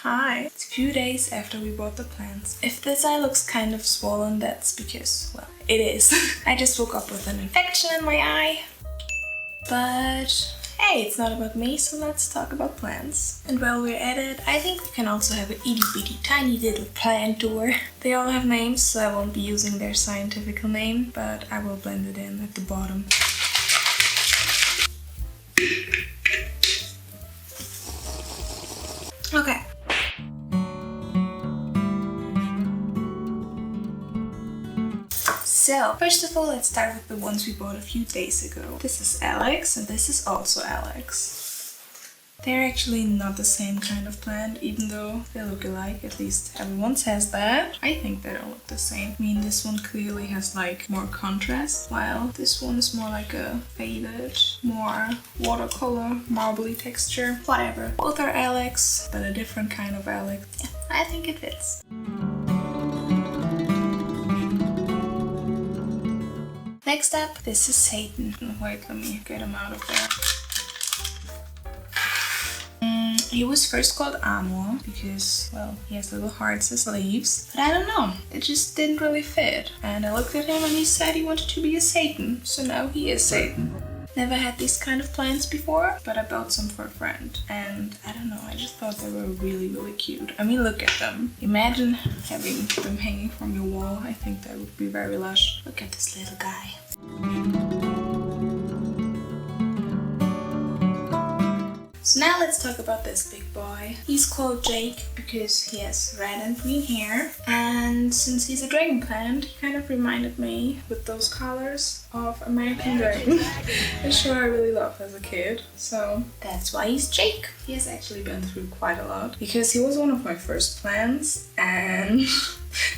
Hi! It's a few days after we bought the plants. If this eye looks kind of swollen, that's because, well, it is. I just woke up with an infection in my eye. But hey, it's not about me, so let's talk about plants. And while we're at it, I think we can also have an itty bitty tiny little plant tour. They all have names, so I won't be using their scientific name, but I will blend it in at the bottom. Okay. So, first of all, let's start with the ones we bought a few days ago. This is Alex, and this is also Alex. They're actually not the same kind of plant, even though they look alike. At least everyone says that. I think they don't look the same. I mean, this one clearly has like more contrast, while this one is more like a faded, more watercolor, marbly texture. Whatever. Both are Alex, but a different kind of Alex. Yeah, I think it fits. Next up, this is Satan. Wait, let me get him out of there. He was first called Amor because, well, he has little hearts as leaves. But I don't know, it just didn't really fit. And I looked at him and he said he wanted to be a Satan. So now he is Satan. Never had these kind of plants before, but I bought some for a friend. And I don't know, I just thought they were really, really cute. I mean, look at them. Imagine having them hanging from your wall. I think that would be very lush. Look at this little guy. So now let's talk about this big boy. He's called Jake because he has red and green hair. And since he's a dragon plant, he kind of reminded me with those colors of American Dragon. A show I really loved as a kid. So that's why he's Jake. He has actually been through quite a lot because he was one of my first plants, and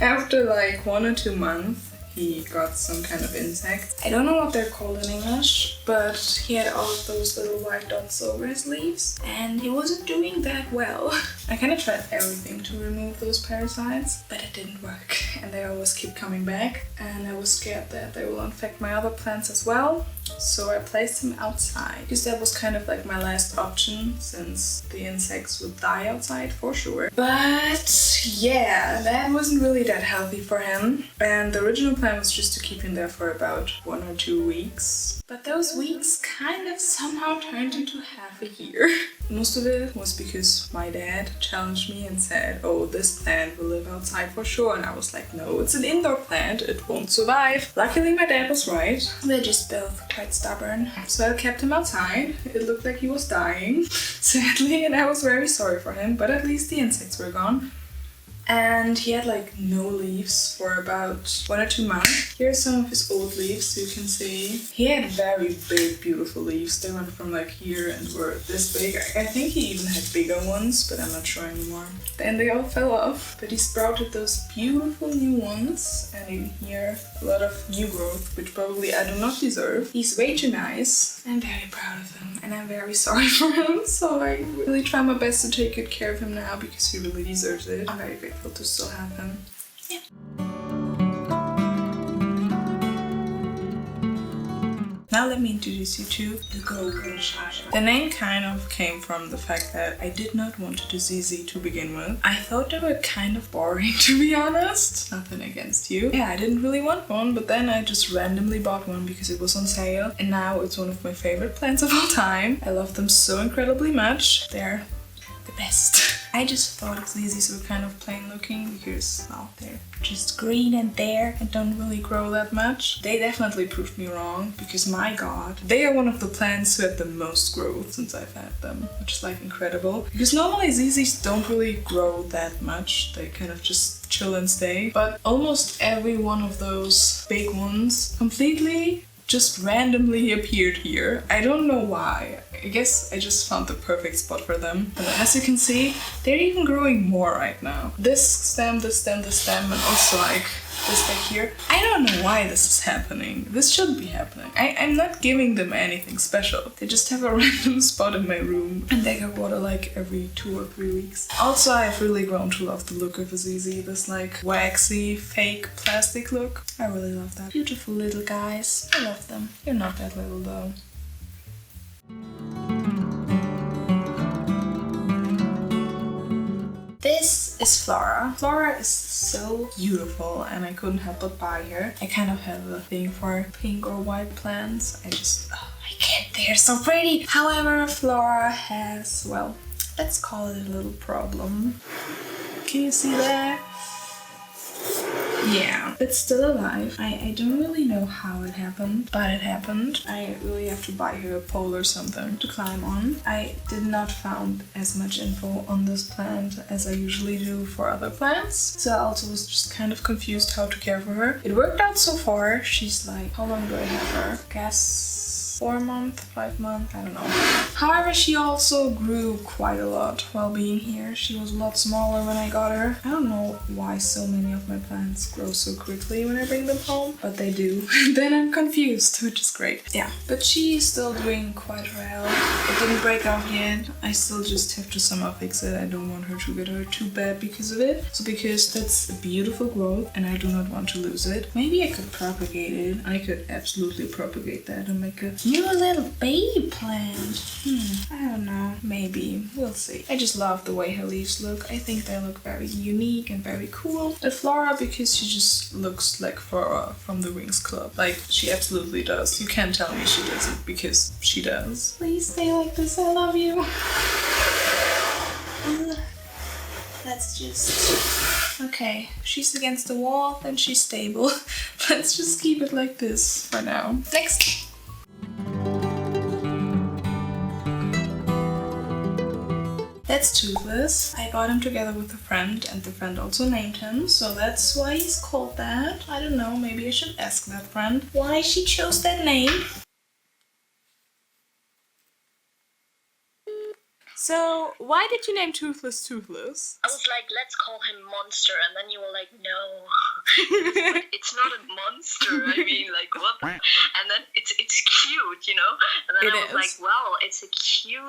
after like 1 or 2 months he got some kind of insect. I don't know what they're called in English, but he had all of those little white dots over his leaves and he wasn't doing that well. I kind of tried everything to remove those parasites, but it didn't work and they always keep coming back, and I was scared that they will infect my other plants as well. So I placed him outside because that was kind of like my last option, since the insects would die outside for sure. But yeah, that wasn't really that healthy for him, and the original plan was just to keep him there for about 1 or 2 weeks. But those weeks kind of somehow turned into half a year. Most of it was because my dad challenged me and said, oh, this plant will live outside for sure. And I was like, no, it's an indoor plant, it won't survive. Luckily my dad was right. They're just both quite stubborn. So I kept him outside. It looked like he was dying, sadly, and I was very sorry for him, but at least the insects were gone. And he had like no leaves for about 1 or 2 months. Here are some of his old leaves, so you can see. He had very big, beautiful leaves. They went from like here and were this big. I think he even had bigger ones, but I'm not sure anymore. Then they all fell off, but he sprouted those beautiful new ones. And in here, a lot of new growth, which probably I do not deserve. He's way too nice. I'm very proud of him, and I'm very sorry for him. So I really try my best to take good care of him now because he really deserves it. I'm very grateful to still have him. Yeah. Now let me introduce you to the Golden Shower. The name kind of came from the fact that I did not want to do ZZ to begin with. I thought they were kind of boring, to be honest. Nothing against you. Yeah, I didn't really want one, but then I just randomly bought one because it was on sale. And now it's one of my favorite plants of all time. I love them so incredibly much. They're the best. I just thought ZZs were kind of plain looking because, well, they're just green and there and don't really grow that much. They definitely proved me wrong because, my god, they are one of the plants who had the most growth since I've had them, which is like incredible. Because normally ZZs don't really grow that much, they kind of just chill and stay. But almost every one of those big ones completely just randomly appeared here. I don't know why. I guess I just found the perfect spot for them. And as you can see, they're even growing more right now. This stem, this stem, this stem, and also like this back here. I don't know why this is happening. This shouldn't be happening. I'm not giving them anything special. They just have a random spot in my room and they get water like every 2 or 3 weeks. Also, I've really grown to love the look of a ZZ. This like waxy, fake plastic look. I really love that. Beautiful little guys. I love them. You're not that little though. This is Flora. Flora is so beautiful and I couldn't help but buy her. I kind of have a thing for pink or white plants. I can't, they're so pretty. However, Flora has, well, let's call it a little problem. Can you see that? Yeah, it's still alive. I don't really know how it happened, but it happened. I really have to buy her a pole or something to climb on. I did not found as much info on this plant as I usually do for other plants, so I also was just kind of confused how to care for her. It worked out so far. She's like, how long do I have her? Guess 4 months, 5 months, I don't know. However, she also grew quite a lot while being here. She was a lot smaller when I got her. I don't know why so many of my plants grow so quickly when I bring them home, but they do. Then I'm confused, which is great. Yeah, but she's still doing quite well. It didn't break out yet. I still just have to somehow fix it. I don't want her to get hurt too bad because of it. So because that's a beautiful growth and I do not want to lose it. Maybe I could propagate it. I could absolutely propagate that and make a new little baby plant. I don't know. Maybe. We'll see. I just love the way her leaves look. I think they look very unique and very cool. The Flora, because she just looks like Flora from the Wings Club. Like, she absolutely does. You can't tell me she doesn't, because she does. Please stay like this. I love you. Let's just... Okay, she's against the wall, then she's stable. Let's just keep it like this for now. Next! That's Toothless. I got him together with a friend and the friend also named him, so that's why he's called that. I don't know, maybe I should ask that friend why she chose that name. So, why did you name Toothless Toothless? I was like, let's call him Monster, and then you were like, no, it's not a monster. I mean, like, what? And then it's cute, you know? And then I was like, well, it's a cute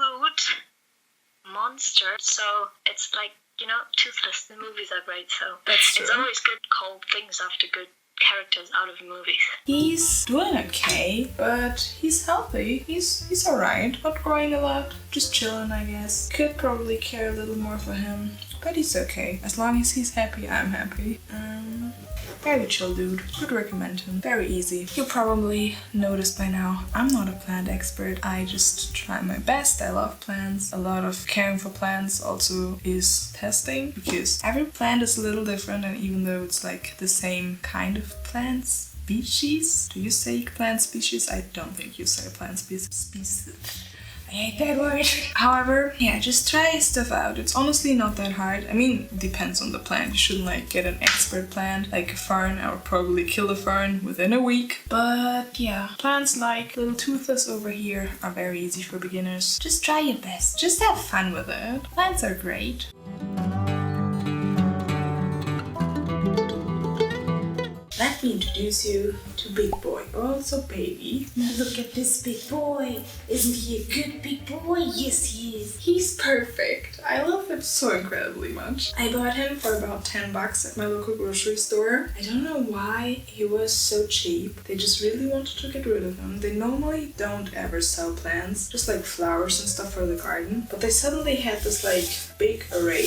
monster. So it's like, you know, Toothless. The movies are great, so that's true. It's always good to call things after good characters out of movies. He's doing okay, but he's healthy. He's alright. Not growing a lot, just chilling, I guess. Could probably care a little more for him, but he's okay. As long as he's happy, I'm happy. Very chill dude. Would recommend him. Very easy. You probably noticed by now, I'm not a plant expert. I just try my best. I love plants. A lot of caring for plants also is testing, because every plant is a little different, and even though it's like the same kind of plant species. Do you say plant species? I don't think you say plant species. I hate that word. However, yeah, just try stuff out. It's honestly not that hard. I mean, it depends on the plant. You shouldn't like get an expert plant like a fern. I would probably kill a fern within a week. But yeah, plants like little Toothless over here are very easy for beginners. Just try your best. Just have fun with it. Plants are great. Let me introduce you to Big Boy, or also Baby. Now look at this big boy. Isn't he a good big boy? Yes, he is. He's perfect. I love him so incredibly much. I bought him for about $10 at my local grocery store. I don't know why he was so cheap. They just really wanted to get rid of him. They normally don't ever sell plants, just like flowers and stuff for the garden. But they suddenly had this like big array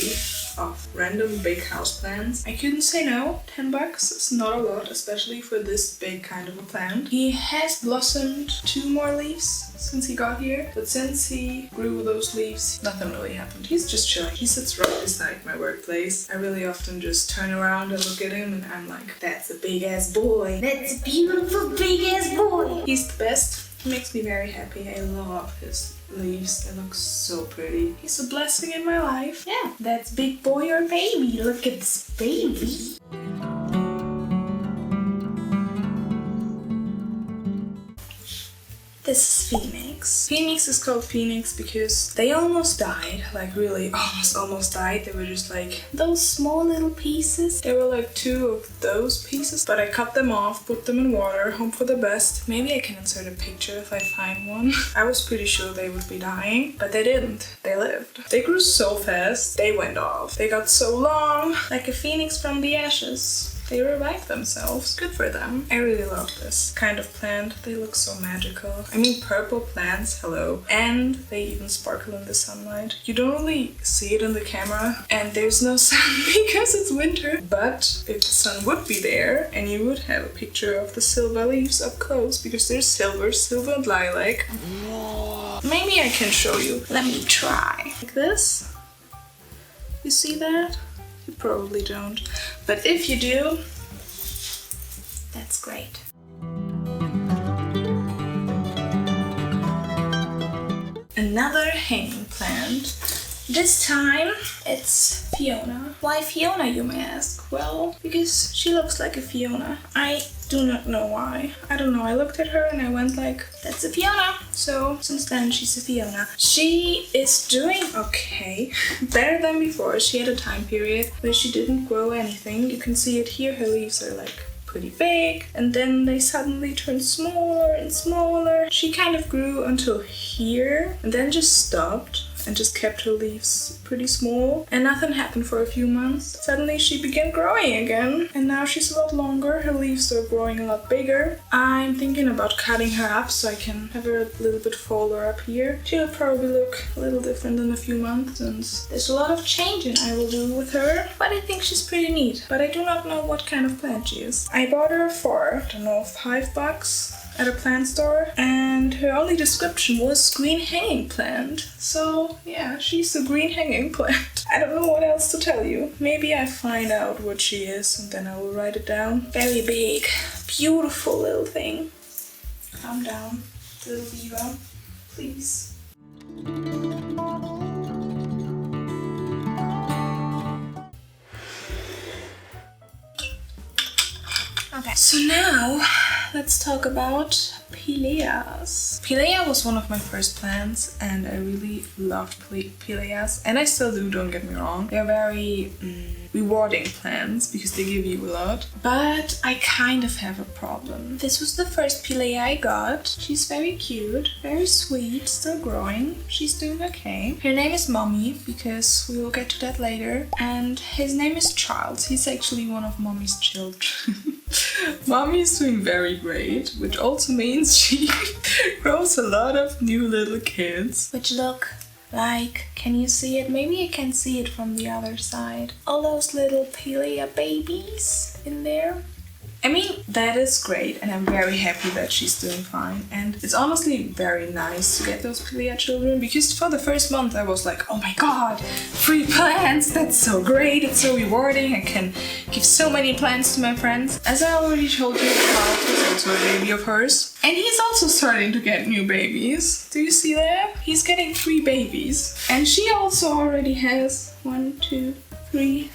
of random big houseplants. I couldn't say no. $10 is not a lot, especially for this big kind of a plant. He has blossomed 2 more leaves since he got here, but since he grew those leaves, nothing really happened. He's just chilling. He sits right beside my workplace. I really often just turn around and look at him and I'm like, that's a big ass boy. That's a beautiful big ass boy. He's the best. He makes me very happy. I love his leaves. They look so pretty. He's a blessing in my life. Yeah, that's Big Boy or Baby. Look at this baby. This is Phoenix. Phoenix is called Phoenix because they almost died. Like really almost died. They were just like those small little pieces. There were like 2 of those pieces, but I cut them off, put them in water, hope for the best. Maybe I can insert a picture if I find one. I was pretty sure they would be dying, but they didn't. They lived. They grew so fast, they went off. They got so long, like a phoenix from the ashes. they revive themselves. Good for them. I really love this kind of plant. They look so magical. I mean, purple plants, hello. And they even sparkle in the sunlight. You don't really see it in the camera, and there's no sun because it's winter. But if the sun would be there, and you would have a picture of the silver leaves up close, because there's silver and lilac. Maybe I can show you. Let me try. Like this. You see that? You probably don't. But if you do, that's great. Another hanging plant. This time it's Fiona. Why Fiona, you may ask? Well, because she looks like a Fiona. I do not know why. I don't know. I looked at her and I went like, that's a Fiona. So since then she's a Fiona. She is doing okay. Better than before. She had a time period where she didn't grow anything. You can see it here. Her leaves are like pretty big, and then they suddenly turned smaller and smaller. She kind of grew until here and then just stopped and just kept her leaves pretty small, and nothing happened for a few months. Suddenly she began growing again, and now she's a lot longer. Her leaves are growing a lot bigger. I'm thinking about cutting her up so I can have her a little bit fuller up here. She'll probably look a little different in a few months, since there's a lot of changing I will do with her, but I think she's pretty neat. But I do not know what kind of plant she is. I bought her for, I don't know, $5 at a plant store, and her only description was green hanging plant. So yeah, she's a green hanging plant. I don't know what else to tell you. Maybe I find out what she is and then I will write it down. Very big, beautiful little thing. Calm down, little diva, please. Okay, so now let's talk about Pileas. Pilea was one of my first plants, and I really loved Pileas, and I still do, don't get me wrong. They're very rewarding plants because they give you a lot, but I kind of have a problem. This was the first Pilea I got. She's very cute, very sweet, still growing. She's doing okay. Her name is Mommy, because we will get to that later, and his name is Charles. He's actually one of Mommy's children. Mommy is doing very great, which also means she grows a lot of new little kids, which look like, can you see it? Maybe I can see it from the other side. All those little Pilea babies in there. I mean, that is great, and I'm very happy that she's doing fine. And it's honestly very nice to get those Pilea children, because for the first month I was like, oh my god, free plants, that's so great, it's so rewarding, I can give so many plants to my friends. As I already told you, Charles is also a baby of hers, and he's also starting to get new babies. Do you see that? He's getting 3 babies. And she also already has 1, 2, 3,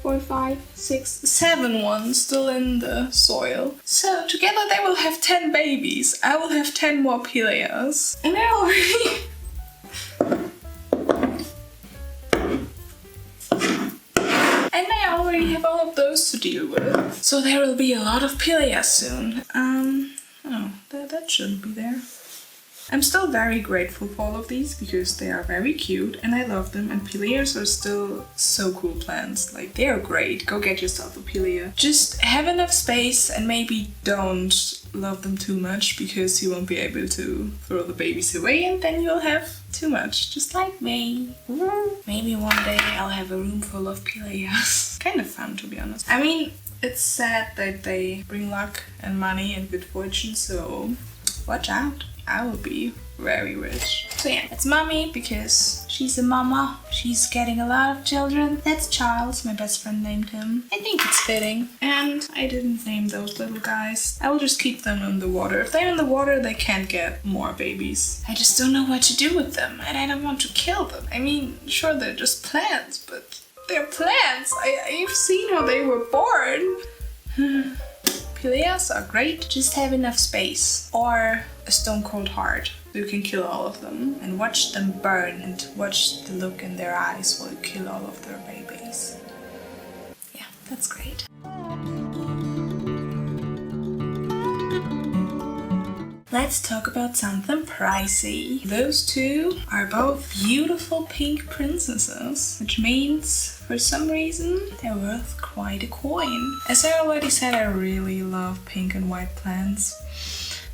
4, 5, 6, 7 ones still in the soil. So together they will have 10 babies. I will have 10 more Pileas. And I already have all of those to deal with. So there will be a lot of Pileas soon. Oh, that shouldn't be there. I'm still very grateful for all of these because they are very cute and I love them, and Pileas are still so cool plants. Like, they are great. Go get yourself a Pilea. Just have enough space and maybe don't love them too much, because you won't be able to throw the babies away and then you'll have too much, just like me. Maybe one day I'll have a room full of Pileas. Kind of fun, to be honest. I mean, it's sad that they bring luck and money and good fortune, so watch out. I will be very rich. So yeah, it's Mommy because she's a mama. She's getting a lot of children. That's Charles, my best friend named him. I think it's fitting. And I didn't name those little guys. I will just keep them in the water. If they're in the water, they can't get more babies. I just don't know what to do with them, and I don't want to kill them. I mean, sure, they're just plants, but they're plants. I've seen how they were born. Pileas are great, just have enough space. Or a stone cold heart. You can kill all of them and watch them burn and watch the look in their eyes while you kill all of their babies. Yeah, that's great. let's talk about something pricey. Those two are both beautiful pink princesses, which means for some reason they're worth quite a coin. As I already said, I really love pink and white plants.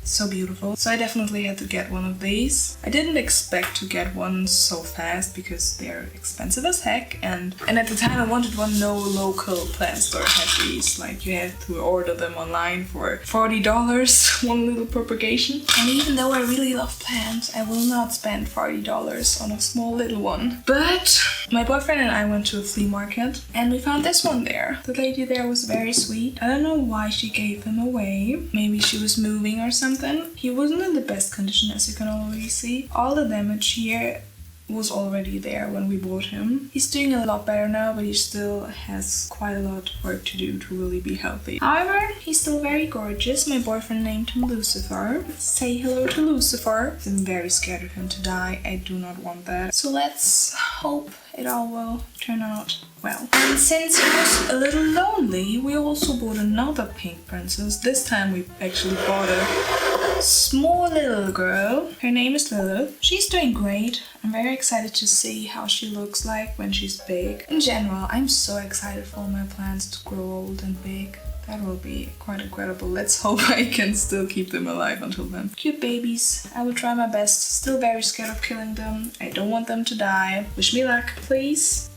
So beautiful. So I definitely had to get one of these. I didn't expect to get one so fast because they're expensive as heck, and at the time I wanted one. No local plant store had these. Like, you had to order them online for $40, one little propagation. And even though I really love plants, I will not spend $40 on a small little one. But my boyfriend and I went to a flea market and we found this one there. The lady there was very sweet. I don't know why she gave him away. Maybe she was moving or something. He wasn't in the best condition, as you can already see. All the damage here was already there when we bought him. He's doing a lot better now, but he still has quite a lot of work to do to really be healthy. However, he's still very gorgeous. My boyfriend named him Lucifer. Say hello to Lucifer. I'm very scared of him to die. I do not want that. So let's hope it all will turn out well. And since he was a little lonely, we also bought another pink princess. This time we actually bought a small little girl. Her name is Lilith. She's doing great. I'm very excited to see how she looks like when she's big. In general, I'm so excited for my plants to grow old and big. That will be quite incredible. Let's hope I can still keep them alive until then. Cute babies. I will try my best. Still very scared of killing them. I don't want them to die. Wish me luck, please.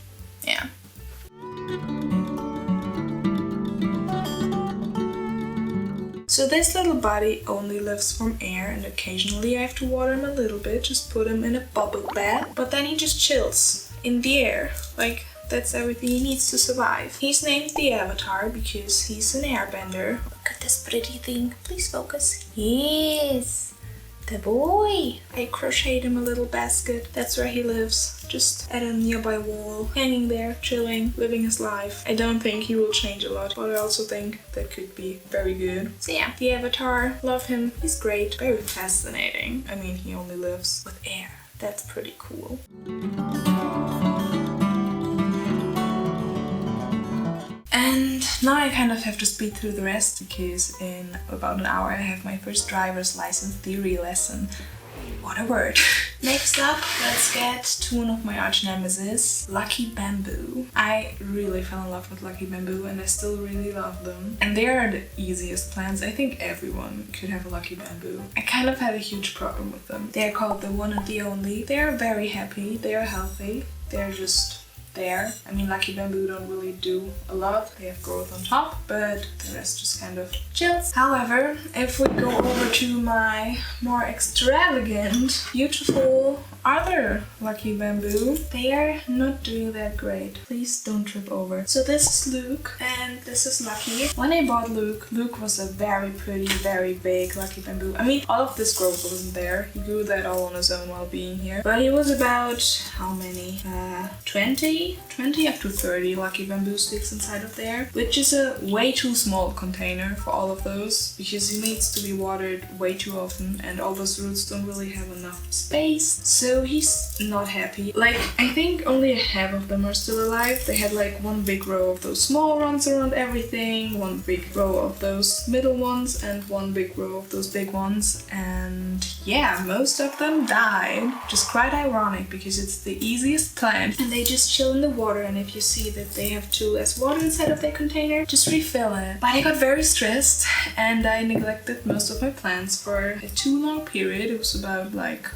Yeah. So this little buddy only lives from air, and occasionally I have to water him a little bit, just put him in a bubble bath, but then he just chills in the air. Like, that's everything he needs to survive. He's named the Avatar because he's an airbender. Look at this pretty thing. Please focus. Yes, the boy. I crocheted him a little basket. That's where he lives. Just at a nearby wall. Hanging there, chilling, living his life. I don't think he will change a lot, but I also think that could be very good. So yeah, the Avatar. Love him. He's great. Very fascinating. I mean, he only lives with air. That's pretty cool. And now I kind of have to speed through the rest because in about an hour I have my first driver's license theory lesson. What a word. Next up, let's get to one of my arch nemesis, Lucky Bamboo. I really fell in love with Lucky Bamboo and I still really love them. And they are the easiest plants. I think everyone could have a Lucky Bamboo. I kind of had a huge problem with them. They are called the one and the only. They are very happy, they are healthy, they're just there. I mean, Lucky Bamboo don't really do a lot. They have growth on top, but the rest just kind of chills. However, if we go over to my more extravagant, beautiful other Lucky Bamboo, they are not doing that great. Please don't trip over. So this is Luke and this is Lucky. When I bought Luke, Luke was a very pretty, very big Lucky Bamboo. I mean, all of this growth wasn't there. He grew that all on his own while being here. But he was about, how many? 20 up to 30 Lucky Bamboo sticks inside of there, which is a way too small container for all of those because he needs to be watered way too often and all those roots don't really have enough space. So he's not happy. Like, I think only half of them are still alive. They had like one big row of those small ones around everything, one big row of those middle ones, and one big row of those big ones. And yeah, most of them died. Just quite ironic because it's the easiest plant and they just chill in the water, and if you see that they have too less water inside of their container, just refill it. But I got very stressed and I neglected most of my plants for a too long period. It was about like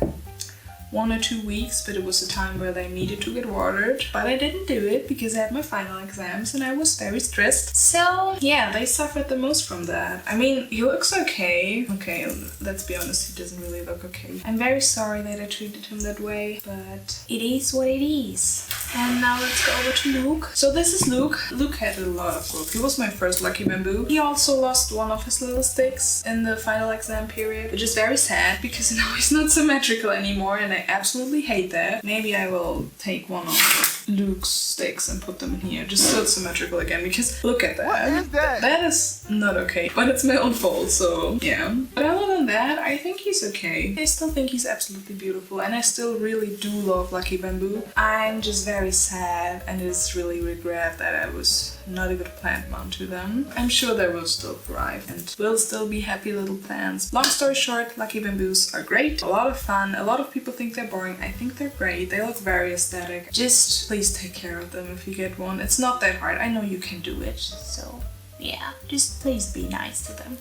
1 or 2 weeks, but it was a time where they needed to get watered. But I didn't do it because I had my final exams and I was very stressed. So yeah, they suffered the most from that. I mean, he looks okay. Okay, let's be honest, he doesn't really look okay. I'm very sorry that I treated him that way, but it is what it is. And now let's go over to Luke. So this is Luke. Luke had a lot of growth. He was my first Lucky Bamboo. He also lost one of his little sticks in the final exam period, which is very sad because now he's not symmetrical anymore and I absolutely hate that. Maybe I will take one off Luke's sticks and put them in here, just so it's symmetrical again, because look at that. What is that? That is not okay, but it's my own fault, so yeah. But other than that, I think he's okay. I still think he's absolutely beautiful, and I still really do love Lucky Bamboo. I'm just very sad and just really regret that I was not a good plant mom to them. I'm sure they will still thrive and will still be happy little plants. Long story short, Lucky Bamboos are great, a lot of fun. A lot of people think they're boring. I think they're great. They look very aesthetic. Just please take care of them if you get one. It's not that hard. I know you can do it. So yeah, just please be nice to them.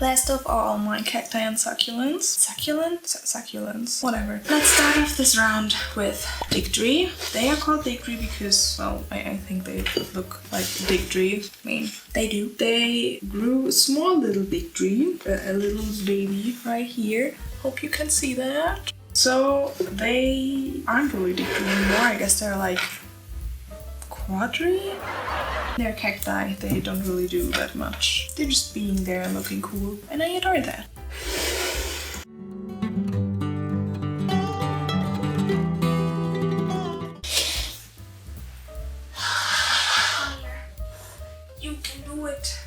Last of all, my cacti and succulents. Succulents? Whatever. Let's start off this round with Digtree. They are called Digtree because, well, I think they look like Digtree. I mean, they do. They grew a small little Digtree, a little baby right here. Hope you can see that. So, they aren't really Digtree anymore. I guess they're like Quadree? They're cacti, they don't really do that much. They're just being there and looking cool, and I adore that. You can do it.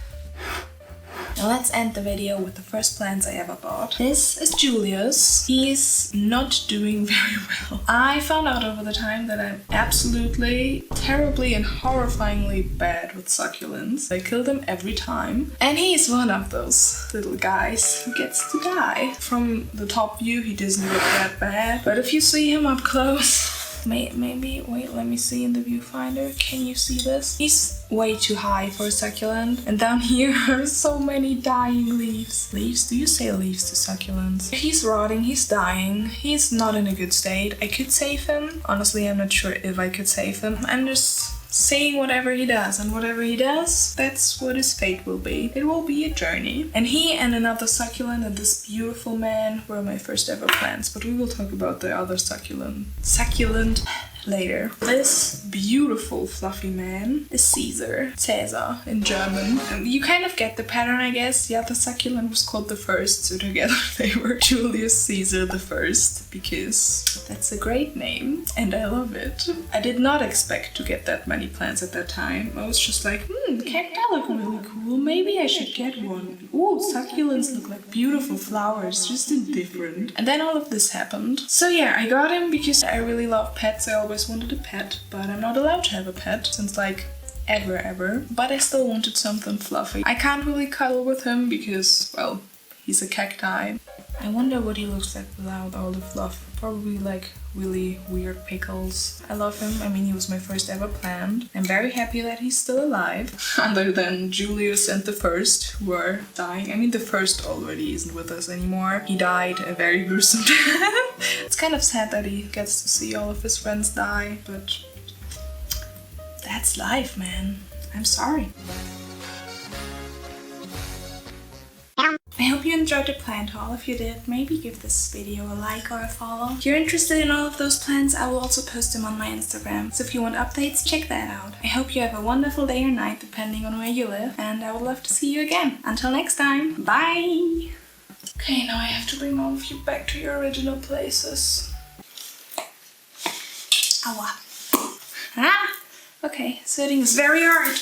Now let's end the video with the first plants I ever bought. This is Julius. He's not doing very well. I found out over the time that I'm absolutely, terribly and horrifyingly bad with succulents. I kill them every time. And he's one of those little guys who gets to die. From the top view he doesn't look that bad, but if you see him up close, maybe, wait, let me see in the viewfinder. Can you see this? He's way too high for a succulent. And down here are so many dying leaves. Leaves? Do you say leaves to succulents? He's rotting, he's dying. He's not in a good state. I could save him. Honestly, I'm not sure if I could save him. I'm just saying whatever he does, and whatever he does, that's what his fate will be. It will be a journey. And he and another succulent and this beautiful man were my first ever plants, but we will talk about the other succulent later. This beautiful fluffy man is Caesar in German. And you kind of get the pattern, I guess. The other succulent was called the first, so together they were Julius Caesar the First, because that's a great name and I love it. I did not expect to get that many plants at that time. I was just like, cacti look really cool, maybe I should get one. Ooh, succulents look like beautiful flowers, just different. And then all of this happened. So yeah, I got him because I really love pets. I always wanted a pet, but I'm not allowed to have a pet since like ever. But I still wanted something fluffy. I can't really cuddle with him because, well, he's a cacti. I wonder what he looks like without all the fluff. Probably like really weird pickles. I love him. I mean, he was my first ever plant. I'm very happy that he's still alive. Other than Julius and the first, who are dying. I mean, the first already isn't with us anymore. He died a very gruesome death. It's kind of sad that he gets to see all of his friends die, but that's life, man. I'm sorry. I hope you enjoyed the plant haul. If you did, maybe give this video a like or a follow. If you're interested in all of those plants, I will also post them on my Instagram. So if you want updates, check that out. I hope you have a wonderful day or night, depending on where you live. And I would love to see you again. Until next time, bye! Okay, now I have to bring all of you back to your original places. Aua. Ah! Okay, sitting is very hard.